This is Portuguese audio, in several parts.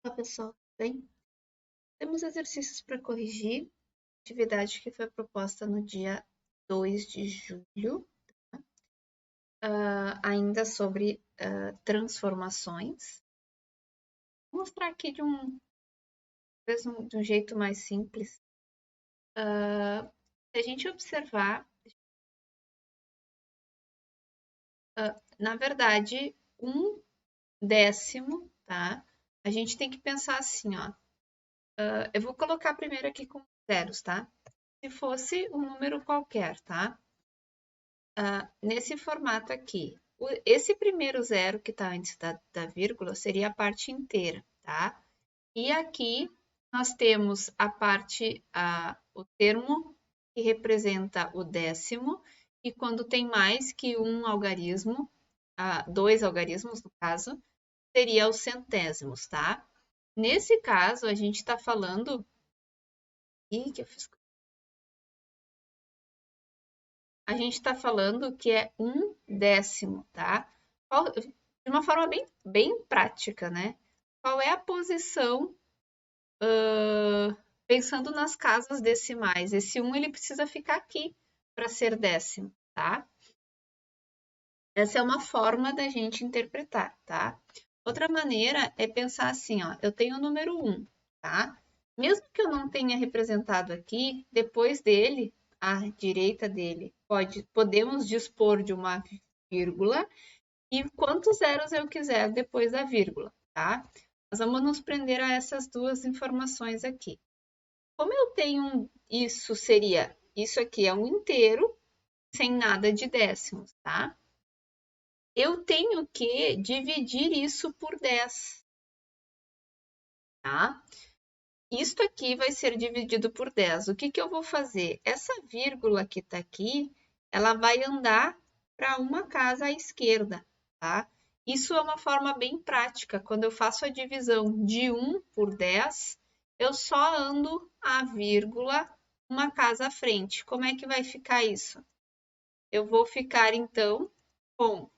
Olá, pessoal, tudo bem? Temos exercícios para corrigir, atividade que foi proposta no dia 2 de julho, ainda sobre transformações. Vou mostrar aqui de um jeito mais simples. Se a gente observar, na verdade, 1/10, tá? A gente tem que pensar assim, ó. Eu vou colocar primeiro aqui com zeros, tá? Se fosse um número qualquer, tá? Nesse formato aqui, esse primeiro zero que está antes da vírgula seria a parte inteira, tá? E aqui nós temos a parte, o termo que representa o décimo, e quando tem mais que um algarismo, dois algarismos no caso, seria os centésimos, tá? Nesse caso, a gente está falando. Ih, que eu fiz. A gente está falando que é 1/10, tá? De uma forma bem prática, né? Qual é a posição, pensando nas casas decimais? Esse 1 ele precisa ficar aqui para ser décimo, tá? Essa é uma forma da gente interpretar, tá? Outra maneira é pensar assim, ó, eu tenho o número 1, tá? Mesmo que eu não tenha representado aqui, depois dele, à direita dele, podemos dispor de uma vírgula e quantos zeros eu quiser depois da vírgula, tá? Nós vamos nos prender a essas duas informações aqui. Como eu tenho isso aqui é um inteiro sem nada de décimos, tá? Eu tenho que dividir isso por 10, tá? Isto aqui vai ser dividido por 10. O que que eu vou fazer? Essa vírgula que está aqui, ela vai andar para uma casa à esquerda, tá? Isso é uma forma bem prática. Quando eu faço a divisão de 1 por 10, eu só ando a vírgula uma casa à frente. Como é que vai ficar isso? Eu vou ficar, então, com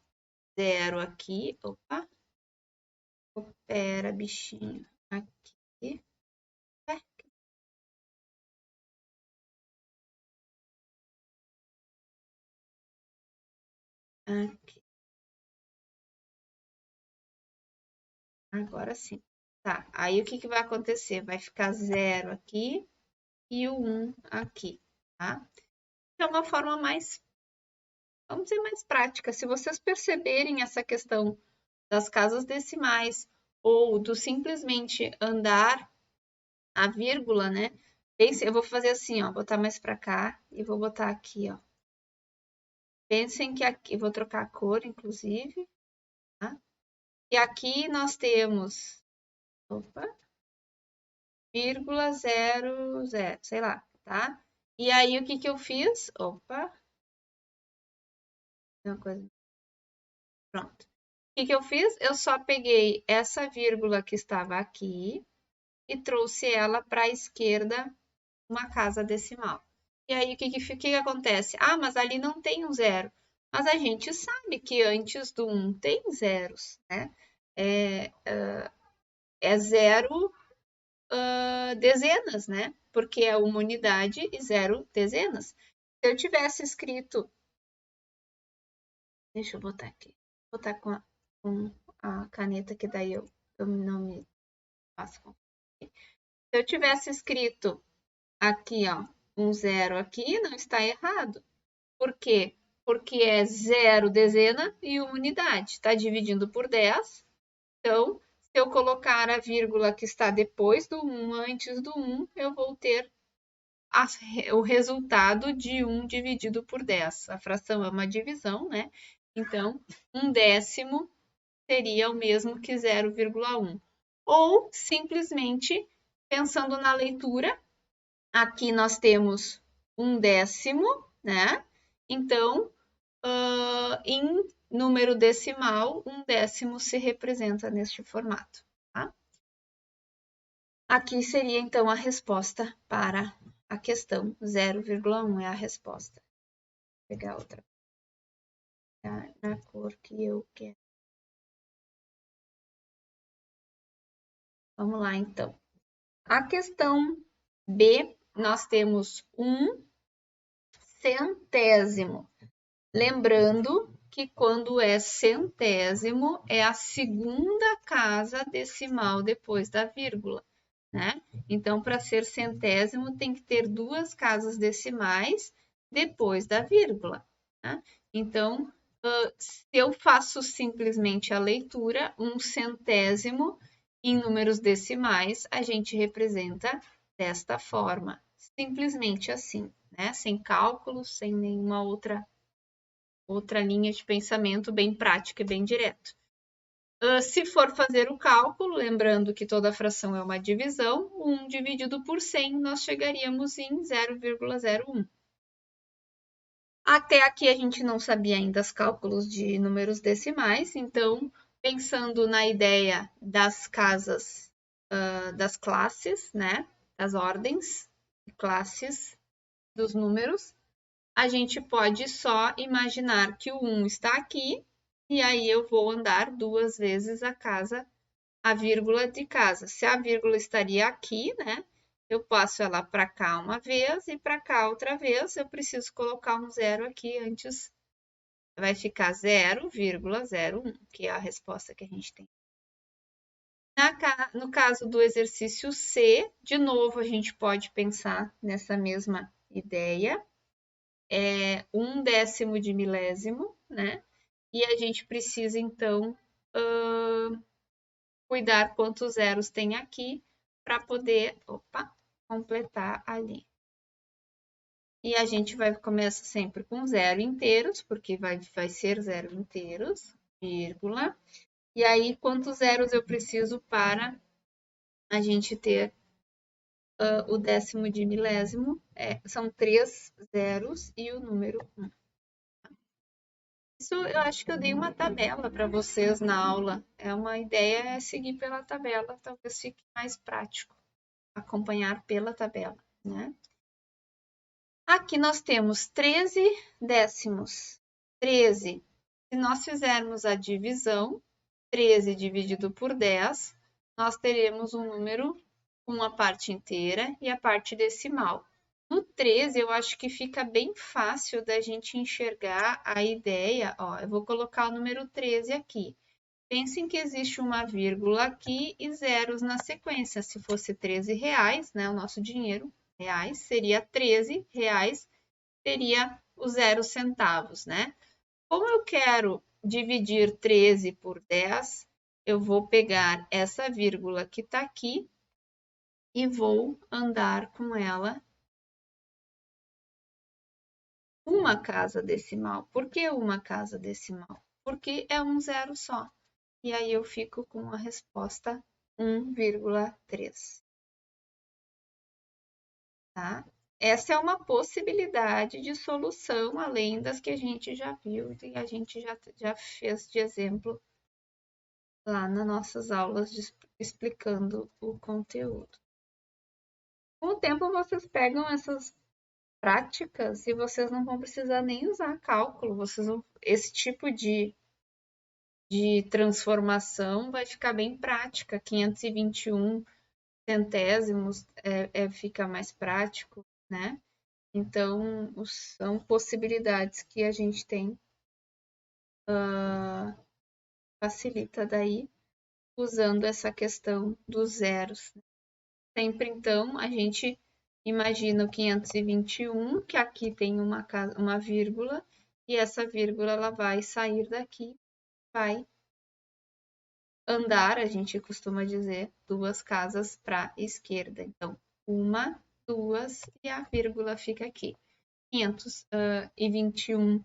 0 aqui. Opa, pera, bichinho. Aqui. Aqui. Agora sim. Tá, aí o que que vai acontecer? Vai ficar 0 aqui e o 1 aqui, tá? É uma forma mais, vamos dizer, mais prática. Se vocês perceberem essa questão das casas decimais ou do simplesmente andar a vírgula, né? Eu vou fazer assim, ó, botar mais para cá e vou botar aqui, ó. Pensem que aqui, vou trocar a cor, inclusive, tá? E aqui nós temos, opa, vírgula 00, sei lá, tá? E aí o que que eu fiz? Opa, uma coisa. Pronto. O que que eu fiz? Eu só peguei essa vírgula que estava aqui e trouxe ela para a esquerda, uma casa decimal. E aí o que que acontece? Ah, mas ali não tem um zero. Mas a gente sabe que antes do 1 tem zeros, né? É zero dezenas, né? Porque é uma unidade e zero dezenas. Se eu tivesse escrito. Deixa eu botar aqui. Vou botar com a caneta, que daí eu não me faço com. Se eu tivesse escrito aqui, ó, um zero aqui, não está errado. Por quê? Porque é zero dezena e uma unidade. Está dividindo por 10. Então, se eu colocar a vírgula que está depois do 1, antes do 1, eu vou ter o resultado de 1 dividido por 10. A fração é uma divisão, né? Então, 1/10 seria o mesmo que 0,1. Ou, simplesmente, pensando na leitura, aqui nós temos 1/10, né? Então, em número decimal, 1/10 se representa neste formato, tá? Aqui seria, então, a resposta para a questão 0,1 é a resposta. Vou pegar outra na cor que eu quero. Vamos lá, então. A questão B, nós temos 1/100º. Lembrando que quando é centésimo, é a segunda casa decimal depois da vírgula, né? Então, para ser centésimo, tem que ter duas casas decimais depois da vírgula, né? Então, se eu faço simplesmente a leitura, 1/100º em números decimais, a gente representa desta forma, simplesmente assim, né? Sem cálculos, sem nenhuma outra linha de pensamento bem prática e bem direto. Se for fazer o cálculo, lembrando que toda fração é uma divisão, 1 dividido por 100, nós chegaríamos em 0,01. Até aqui a gente não sabia ainda os cálculos de números decimais, então, pensando na ideia das casas, das classes, né? Das ordens, classes dos números, a gente pode só imaginar que o 1 está aqui, e aí eu vou andar duas vezes a vírgula de casa. Se a vírgula estaria aqui, né? Eu passo ela para cá uma vez e para cá outra vez. Eu preciso colocar um zero aqui antes. Vai ficar 0,01, que é a resposta que a gente tem. No caso do exercício C, de novo, a gente pode pensar nessa mesma ideia. É 1/10 de milésimo, né? E a gente precisa, então, cuidar quantos zeros tem aqui para poder, completar ali. E a gente vai começar sempre com zero inteiros, porque vai ser zero inteiros, vírgula. E aí, quantos zeros eu preciso para a gente ter o 10º de milésimo? São 3 zeros e o número 1. Isso eu acho que eu dei uma tabela para vocês na aula. Uma ideia é seguir pela tabela, talvez fique mais prático acompanhar pela tabela, né? Aqui nós temos 13 décimos. 13. Se nós fizermos a divisão, 13 dividido por 10, nós teremos um número com a parte inteira e a parte decimal. No 13, eu acho que fica bem fácil da gente enxergar a ideia. Ó, eu vou colocar o número 13 aqui. Pensem que existe uma vírgula aqui e zeros na sequência. Se fosse 13 reais, né, o nosso dinheiro, reais, seria 13 reais, teria os 0 centavos, né? Como eu quero dividir 13 por 10, eu vou pegar essa vírgula que está aqui e vou andar com ela uma casa decimal. Por que uma casa decimal? Porque é um zero só. E aí eu fico com a resposta 1,3. Tá? Essa é uma possibilidade de solução, além das que a gente já viu e a gente já fez de exemplo lá nas nossas aulas explicando o conteúdo. Com o tempo, vocês pegam essas práticas e vocês não vão precisar nem usar cálculo. Esse tipo de transformação vai ficar bem prática. 521 centésimos fica mais prático, né? Então, são possibilidades que a gente tem, facilita daí, usando essa questão dos zeros. Sempre, então, a gente imagina o 521, que aqui tem uma vírgula, e essa vírgula ela vai sair daqui, vai andar, a gente costuma dizer, duas casas para a esquerda. Então, uma, duas, e a vírgula fica aqui. 521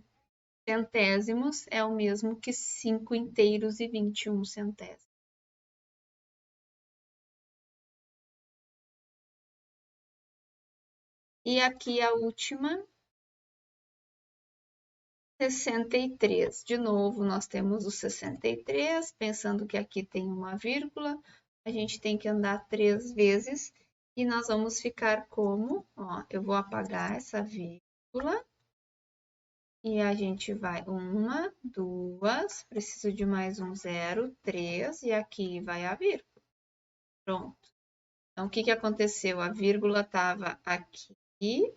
centésimos é o mesmo que 5 inteiros e 21 centésimos. E aqui a última, 63. De novo, nós temos o 63, pensando que aqui tem uma vírgula, a gente tem que andar 3 vezes e nós vamos ficar como, ó, eu vou apagar essa vírgula e a gente vai 1, 2, preciso de mais um 0, 3 e aqui vai a vírgula. Pronto. Então, o que aconteceu? A vírgula estava aqui,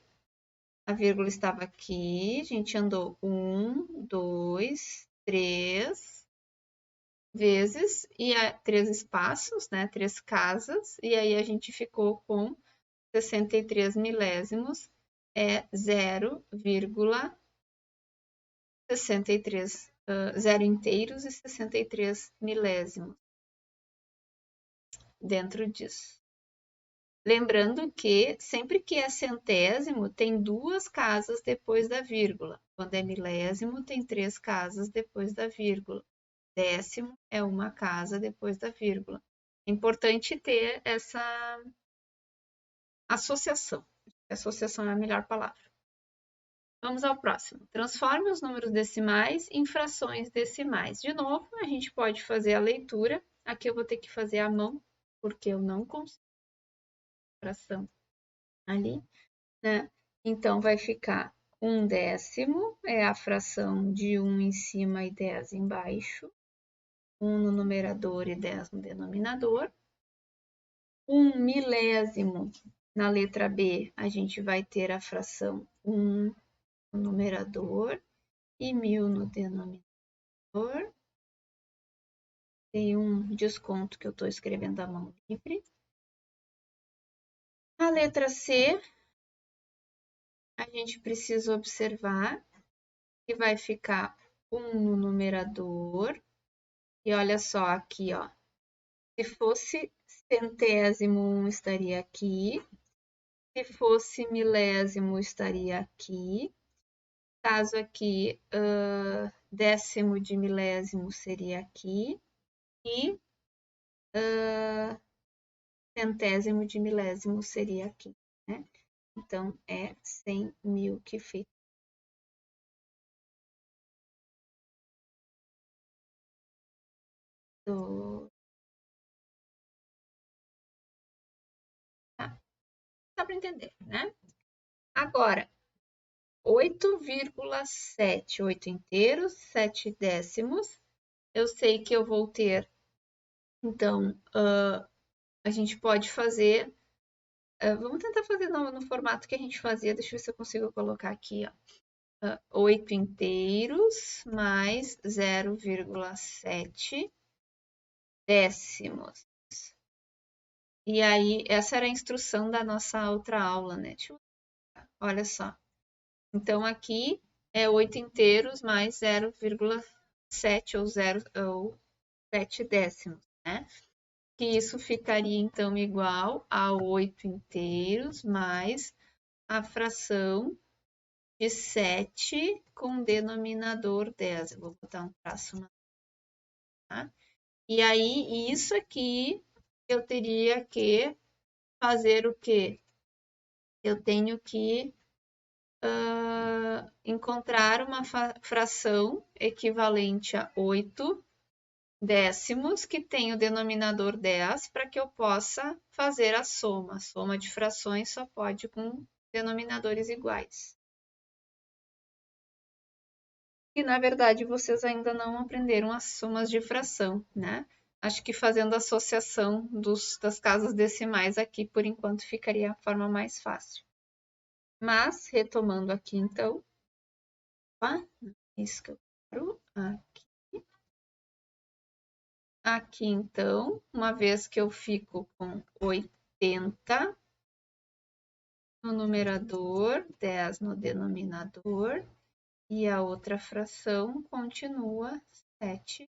a vírgula estava aqui, a gente andou 1, 2, 3 vezes, e 3 espaços, né? 3 casas, e aí a gente ficou com 63 milésimos, é 0,63, 0 inteiros e 63 milésimos dentro disso. Lembrando que sempre que é centésimo, tem 2 casas depois da vírgula. Quando é milésimo, tem 3 casas depois da vírgula. Décimo é uma casa depois da vírgula. É importante ter essa associação. Associação é a melhor palavra. Vamos ao próximo. Transforme os números decimais em frações decimais. De novo, a gente pode fazer a leitura. Aqui eu vou ter que fazer à mão, porque eu não consigo fração ali, né? Então, vai ficar 1/10, é a fração de 1 em cima e 10 embaixo. 1 no numerador e 10 no denominador. 1 milésimo, na letra B, a gente vai ter a fração 1 no numerador e 1000 no denominador. Tem um desconto que eu estou escrevendo à mão livre. A letra C, a gente precisa observar que vai ficar 1 no numerador. E olha só aqui, ó. Se fosse centésimo, 1 estaria aqui. Se fosse milésimo, estaria aqui. Caso aqui, décimo de milésimo seria aqui. E centésimo de milésimo seria aqui, né? Então, é 100 mil que fica. Tá, dá para entender, né? Agora, 8,7, 8 inteiros, 7 décimos. Eu sei que eu vou ter, então, a gente pode fazer, vamos tentar fazer no formato que a gente fazia, deixa eu ver se eu consigo colocar aqui, ó. 8 inteiros mais 0,7 décimos. E aí, essa era a instrução da nossa outra aula, né? Olha só. Então, aqui é 8 inteiros mais 0,7 ou 7 décimos, né? Que isso ficaria, então, igual a 8 inteiros mais a fração de 7 com denominador 10. Eu vou botar um traço na. Tá? E aí, isso aqui, eu teria que fazer o quê? Eu tenho que encontrar uma fração equivalente a 8 décimos que tem o denominador 10 para que eu possa fazer a soma. A soma de frações só pode com denominadores iguais. E, na verdade, vocês ainda não aprenderam as somas de fração, né? Acho que fazendo a associação das casas decimais aqui, por enquanto, ficaria a forma mais fácil. Mas, retomando aqui, então, isso que eu quero, aqui. Aqui, então, uma vez que eu fico com 80 no numerador, 10 no denominador, e a outra fração continua 7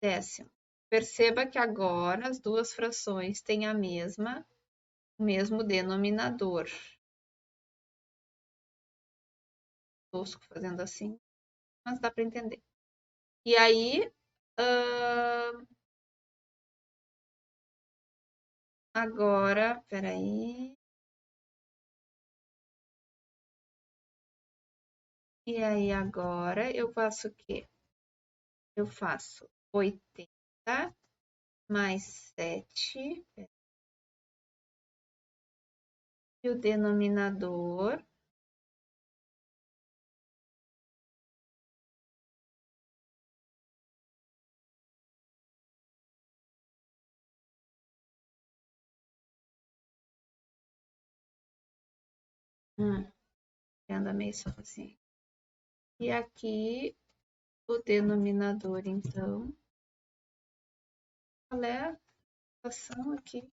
décimos. Perceba que agora as duas frações têm o mesmo denominador. Tosco fazendo assim, mas dá para entender. E aí, agora, peraí. E aí, agora eu faço o quê? Eu faço 80 mais 7 e o denominador Anda meio sozinho. E aqui o denominador, então. Qual é a situação aqui?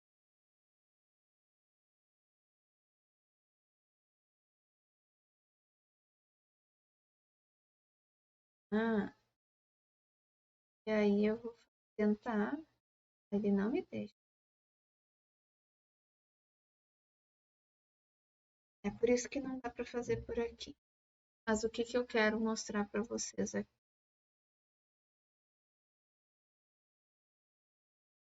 E aí eu vou tentar. Ele não me deixa. É por isso que não dá para fazer por aqui. Mas o que eu quero mostrar para vocês aqui?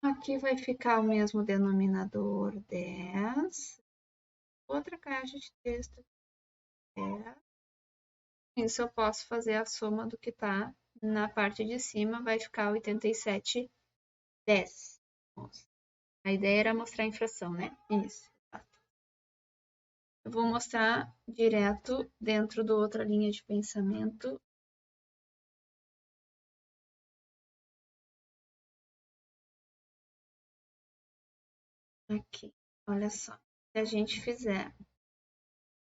Aqui vai ficar o mesmo denominador 10. Outra caixa de texto 10. Isso eu posso fazer a soma do que está na parte de cima, vai ficar 87 décimos. A ideia era mostrar a infração, né? Isso. Eu vou mostrar direto dentro da outra linha de pensamento. Aqui, olha só. Se a gente fizer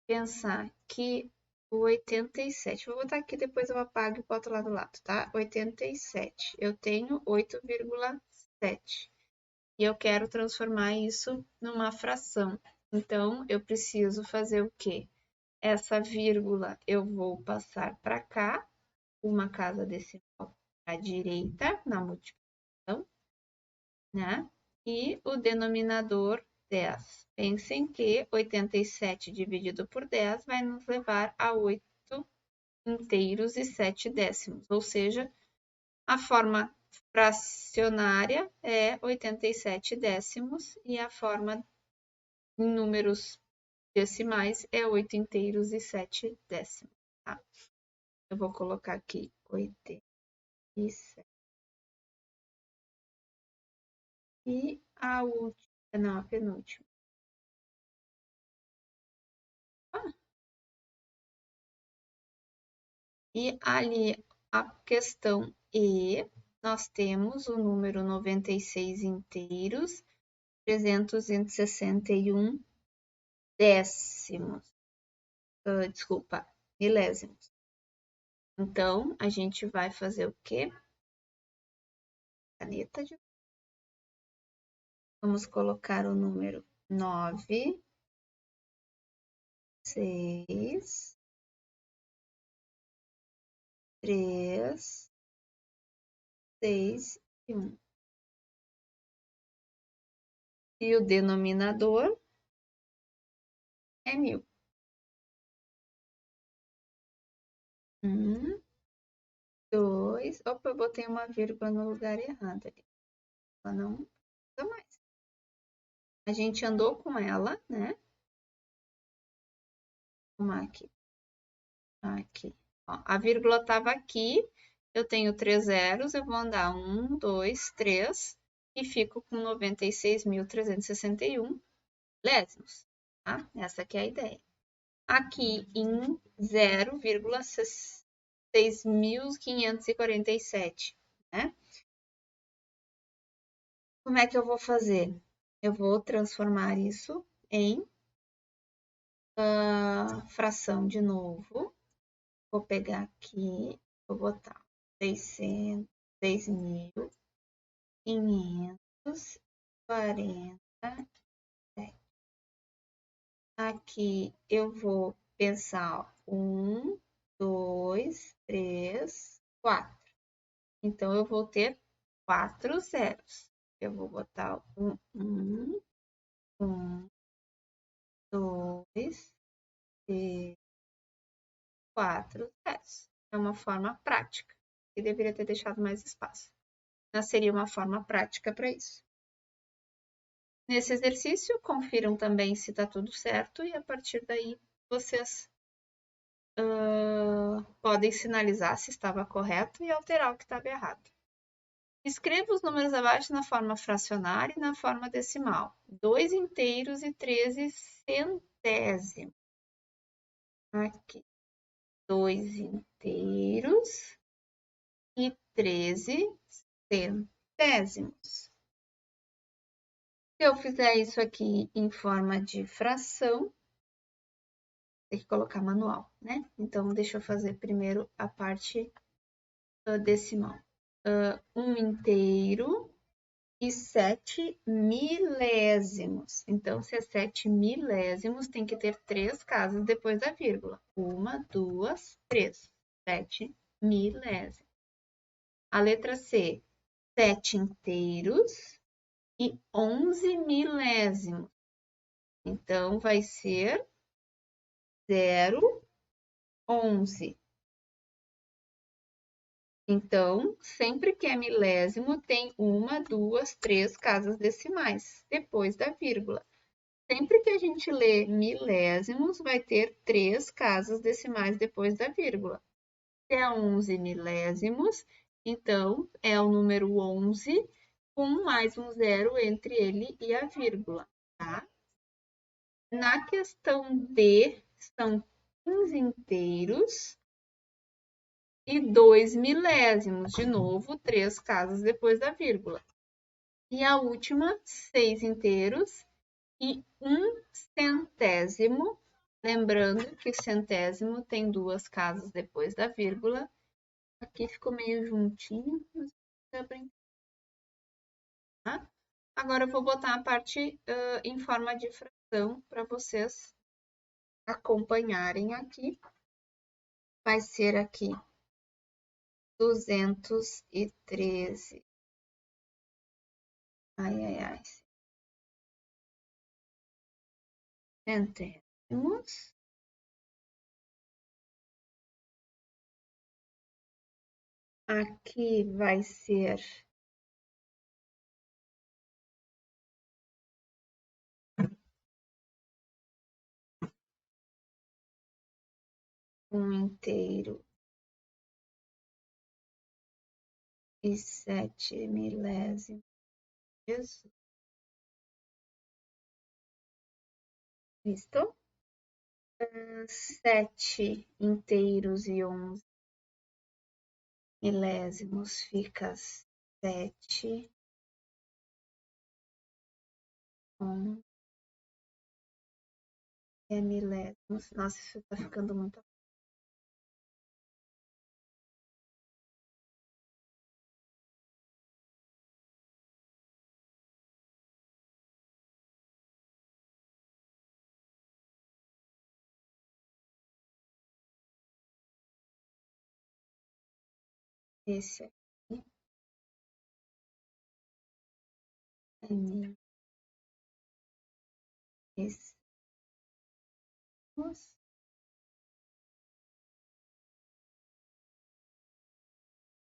pensar que o 87, vou botar aqui, depois eu apago e boto lá do lado, tá? 87, eu tenho 8,7 e eu quero transformar isso numa fração. Então, eu preciso fazer o quê? Essa vírgula eu vou passar para cá, uma casa decimal à direita na multiplicação, né? E o denominador 10. Pensem que 87 dividido por 10 vai nos levar a 8 inteiros e 7 décimos, ou seja, a forma fracionária é 87 décimos e a forma em números decimais é 8 inteiros e 7 décimos. Tá? Eu vou colocar aqui 87. E a última, não, a penúltima. E ali a questão E, nós temos o número 96 inteiros, 361 décimos. Desculpa, milésimos. Então, a gente vai fazer o quê? Caneta de... Vamos colocar o número 9, 6, 3, 6 e 1. E o denominador é 1000. 1, 2. Opa, eu botei uma vírgula no lugar errado ali. Ela não usa mais. A gente andou com ela, né? Vamos aqui. Aqui. Ó, a vírgula estava aqui. Eu tenho 3 zeros. Eu vou andar 1, 2, 3. E fico com 96.361 milésimos. Tá? Essa aqui é a ideia. Aqui em 0,6547, né? Como é que eu vou fazer? Eu vou transformar isso em fração de novo. Vou pegar aqui, vou botar 6.547. Aqui eu vou pensar 1, 2, 3, 4. Então, eu vou ter 4 zeros. Eu vou botar 1, 2, 3, 4 zeros. É uma forma prática. E deveria ter deixado mais espaço. Mas seria uma forma prática para isso. Nesse exercício, confiram também se está tudo certo e a partir daí vocês podem sinalizar se estava correto e alterar o que estava errado. Escreva os números abaixo na forma fracionária e na forma decimal. 2 inteiros e 13 centésimos. Aqui. 2 inteiros e 13 centésimos. Se eu fizer isso aqui em forma de fração, Tem que colocar manual, né? Então, deixa eu fazer primeiro a parte decimal. 1 inteiro e 7 milésimos. Então, se é 7 milésimos, tem que ter 3 casas depois da vírgula. 1, 2, 3. 7 milésimos. A letra C, 7 inteiros e 11 milésimos. Então, vai ser 0, 11. Então, sempre que é milésimo, tem 1, 2, 3 casas decimais depois da vírgula. Sempre que a gente lê milésimos, vai ter 3 casas decimais depois da vírgula. Se é 11 milésimos, então é o número 11 com mais um zero entre ele e a vírgula, tá? Na questão D, são 15 inteiros e 2 milésimos, de novo, 3 casas depois da vírgula. E a última, 6 inteiros e 1 centésimo, lembrando que centésimo tem 2 casas depois da vírgula. Aqui ficou meio juntinho, mas dá pra entender. Tá? Agora eu vou botar a parte em forma de fração para vocês acompanharem aqui. Vai ser aqui 213. Ai. Centésimos. Aqui vai ser 1 inteiro e 7 milésimos. Visto? 7 inteiros e 11 milésimos fica 7 milésimos. Nossa, isso tá ficando muito. Esse aqui é milésimos.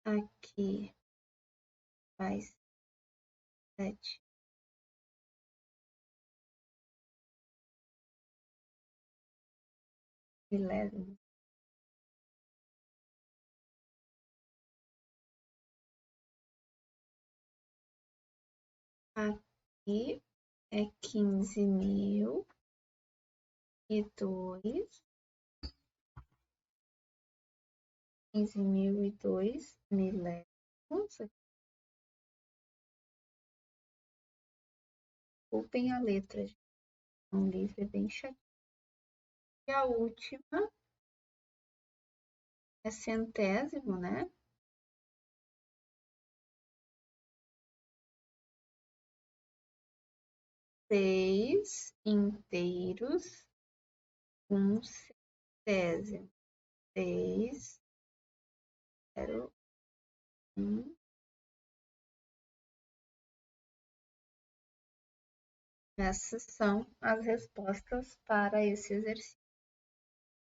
Aqui vai 7 milésimos. Aqui é 15.002 milésimos. Desculpem a letra, um livro é bem chato. E a última é centésimo, né? 6 inteiros, 1 centésimo. 6, 0, 1. Essas são as respostas para esse exercício.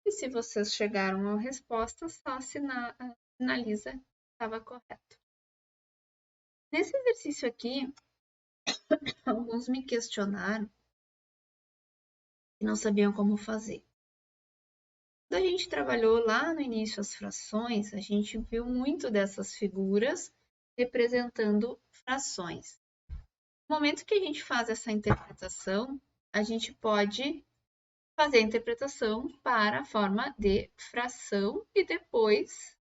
E se vocês chegaram à resposta, só sinaliza que estava correto. Nesse exercício aqui, alguns me questionaram e não sabiam como fazer. Quando a gente trabalhou lá no início as frações, a gente viu muito dessas figuras representando frações. No momento que a gente faz essa interpretação, a gente pode fazer a interpretação para a forma de fração e depois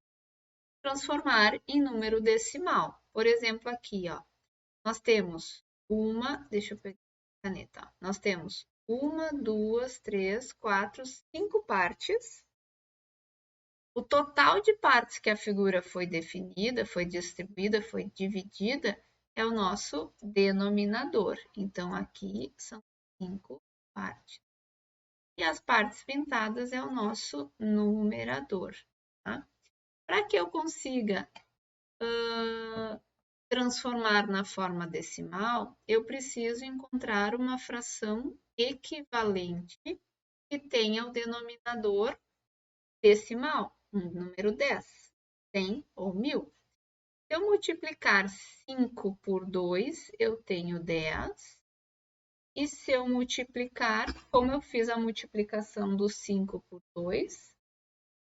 transformar em número decimal. Por exemplo, aqui, ó, nós temos deixa eu pegar a caneta, nós temos 1, 2, 3, 4, 5 partes. O total de partes que a figura foi definida, foi distribuída, foi dividida, é o nosso denominador. Então, aqui são 5 partes. E as partes pintadas é o nosso numerador. Tá? Para que eu consiga transformar na forma decimal, eu preciso encontrar uma fração equivalente que tenha o denominador decimal, um número 10, 100 ou 1000. Se eu multiplicar 5 por 2, eu tenho 10. E se eu multiplicar, como eu fiz a multiplicação do 5 por 2,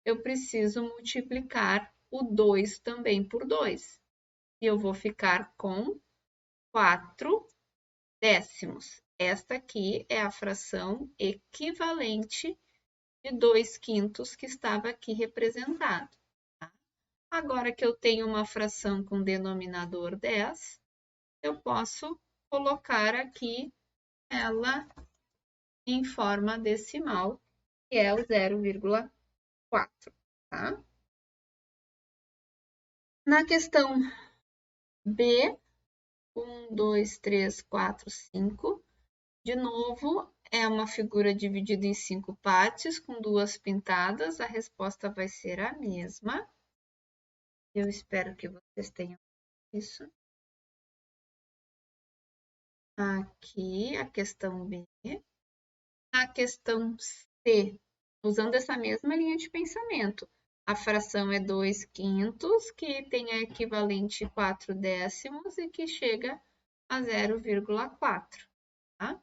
eu preciso multiplicar o 2 também por 2. E eu vou ficar com 4 décimos. Esta aqui é a fração equivalente de 2/5 que estava aqui representado. Tá? Agora que eu tenho uma fração com denominador 10, eu posso colocar aqui ela em forma decimal, que é o 0,4. Tá? Na questão B, 1, 2, 3, 4, 5, de novo, é uma figura dividida em 5 partes, com 2 pintadas. A resposta vai ser a mesma. Eu espero que vocês tenham isso. Aqui, a questão B. A questão C, usando essa mesma linha de pensamento. A fração é 2/5, que tem a equivalente 4 décimos e que chega a 0,4. Tá?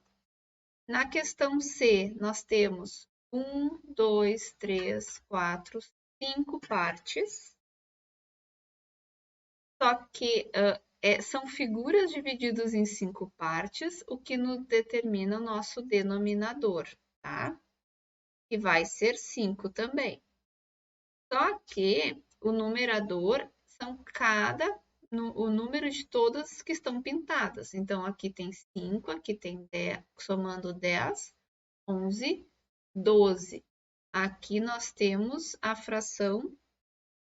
Na questão C, nós temos 1, 2, 3, 4, 5 partes. Só que são figuras divididas em 5 partes, o que nos determina o nosso denominador, tá? Que vai ser 5 também. Só que o numerador são o número de todas que estão pintadas. Então, aqui tem 5, aqui tem 10, somando 10, 11, 12. Aqui nós temos a fração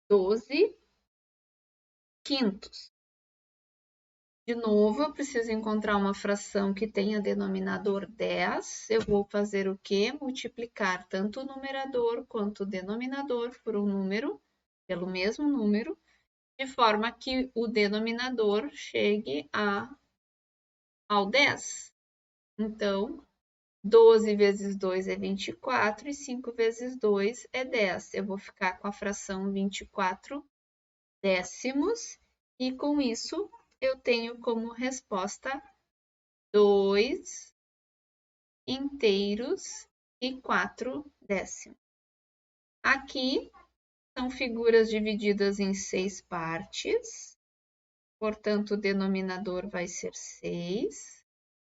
12/5. De novo, eu preciso encontrar uma fração que tenha denominador 10. Eu vou fazer o quê? Multiplicar tanto o numerador quanto o denominador por um número, pelo mesmo número, de forma que o denominador chegue ao 10. Então, 12 vezes 2 é 24 e 5 vezes 2 é 10. Eu vou ficar com a fração 24 décimos e com isso eu tenho como resposta 2 inteiros e 4 décimos. Aqui são figuras divididas em 6 partes, portanto o denominador vai ser 6.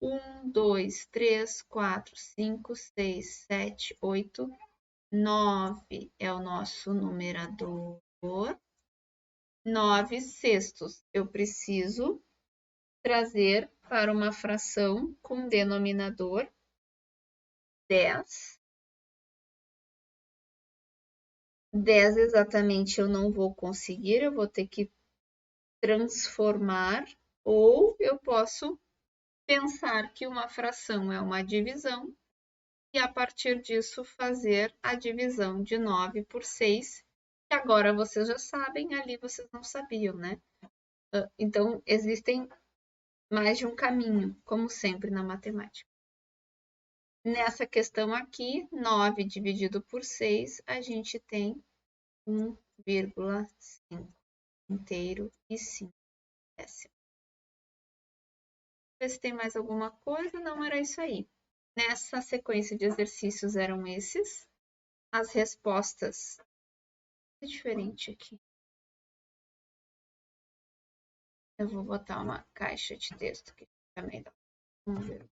1, 2, 3, 4, 5, 6, 7, 8, 9 é o nosso numerador. 9/6 eu preciso trazer para uma fração com denominador 10. 10 exatamente eu não vou conseguir, eu vou ter que transformar, ou eu posso pensar que uma fração é uma divisão e a partir disso fazer a divisão de 9 por 6, que agora vocês já sabem, ali vocês não sabiam, né? Então, existem mais de um caminho, como sempre na matemática. Nessa questão aqui, 9 dividido por 6, a gente tem 1,5 inteiro e 5 décimos. Ver se tem mais alguma coisa. Não, era isso aí. Nessa sequência de exercícios eram esses. As respostas. É diferente aqui. Eu vou botar uma caixa de texto aqui também. Vamos ver.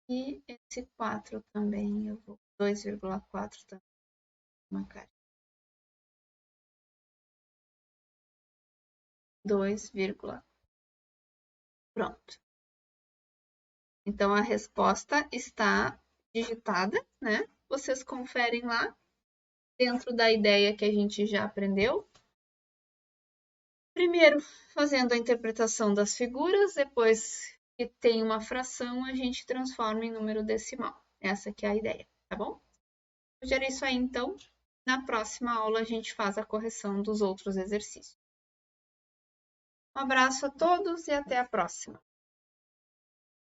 E esse 4 também, eu vou 2,4 também. Uma caixa. 2, pronto. Então, a resposta está digitada, né? Vocês conferem lá, dentro da ideia que a gente já aprendeu. Primeiro, fazendo a interpretação das figuras, depois que tem uma fração, a gente transforma em número decimal. Essa que é a ideia, tá bom? Hoje era isso aí, então. Na próxima aula, a gente faz a correção dos outros exercícios. Um abraço a todos e até a próxima.